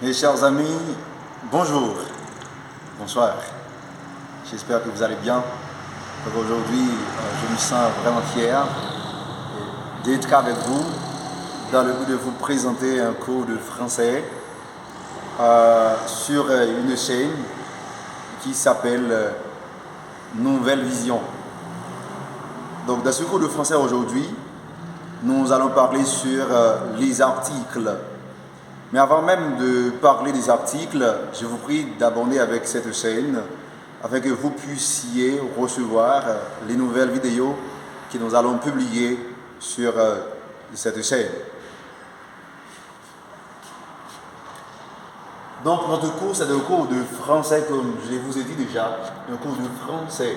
Mes chers amis, bonjour, bonsoir. J'espère que vous allez bien. Donc aujourd'hui, je me sens vraiment fier d'être avec vous dans le but de vous présenter un cours de français sur une chaîne qui s'appelle Nouvelle Vision. Donc dans ce cours de français aujourd'hui, nous allons parler sur les articles. Mais avant même de parler des articles, je vous prie d'abonner avec cette chaîne afin que vous puissiez recevoir les nouvelles vidéos que nous allons publier sur cette chaîne. Donc notre cours, c'est un cours de français, comme je vous ai dit déjà, un cours de français.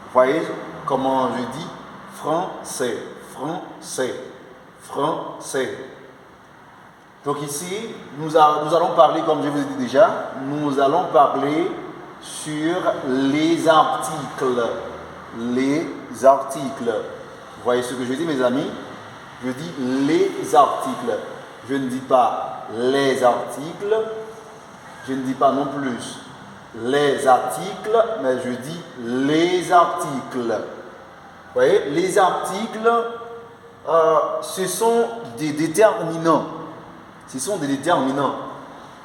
Vous voyez comment je dis français, français, français. Donc ici, nous allons parler, comme je vous ai dit déjà, nous allons parler sur les articles. Les articles. Vous voyez ce que je dis, mes amis? Je dis les articles. Je ne dis pas les articles. Je ne dis pas non plus les articles, mais je dis les articles. Vous voyez, les articles, ce sont des déterminants. Ce sont des déterminants.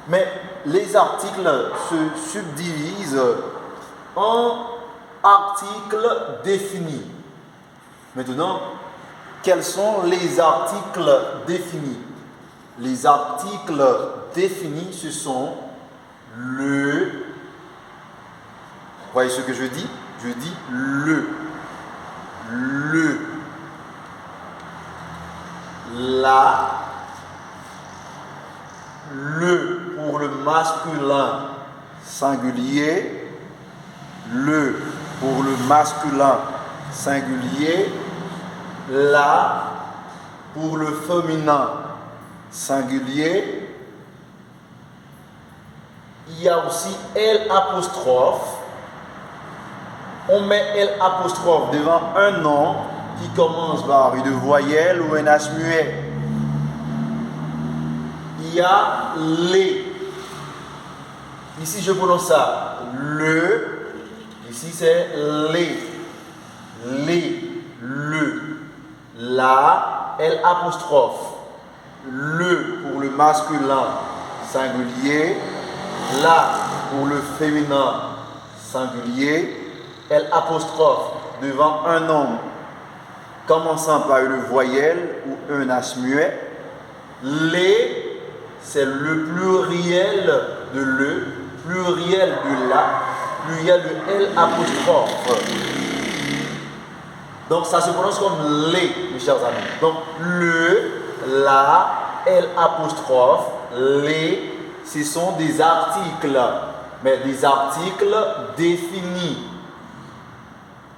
Mais les articles se subdivisent en articles définis. Maintenant, quels sont les articles définis? Les articles définis, ce sont le... Vous voyez ce que je dis? Je dis le, la, le pour le masculin singulier, le pour le masculin singulier, la pour le féminin singulier. Il y a aussi L apostrophe. On met L apostrophe devant un nom qui commence par une voyelle ou un H muet. Il y a les. Ici, je prononce ça le. Ici, c'est les. Les. Le. La. L apostrophe. Le pour le masculin singulier. La pour le féminin singulier. L apostrophe devant un nom commençant par une voyelle ou un H muet. Les, c'est le pluriel de le, pluriel de la, pluriel de L apostrophe. Donc ça se prononce comme les, mes chers amis. Donc le, la, L apostrophe, les, ce sont des articles, mais des articles définis.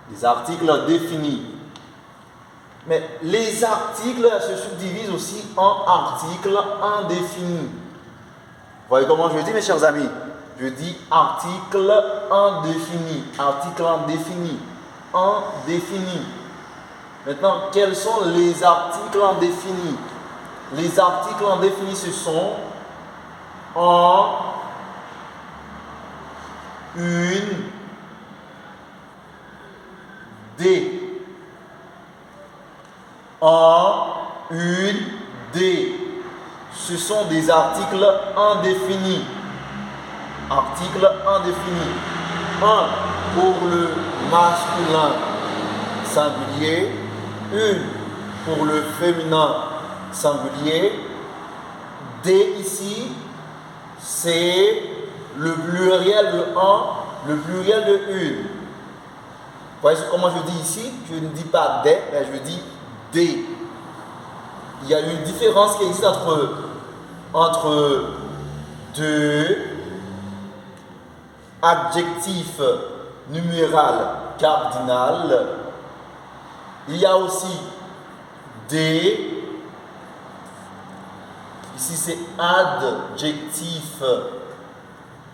Des articles définis. Mais les articles se subdivisent aussi en articles indéfinis. Vous voyez comment je dis, mes chers amis? Je dis article indéfini, article indéfini, indéfini. Maintenant, quels sont les articles indéfinis? Les articles indéfinis, ce sont en, une, des. En, une, des. Ce sont des articles indéfinis. Articles indéfinis. Un pour le masculin singulier. Une pour le féminin singulier. Des ici, c'est le pluriel de un, le pluriel de une. Vous voyez comment je dis ici? Je ne dis pas des, mais je dis des. Il y a une différence qui existe entre deux adjectifs numéral cardinal. Il y a aussi des. Ici c'est adjectif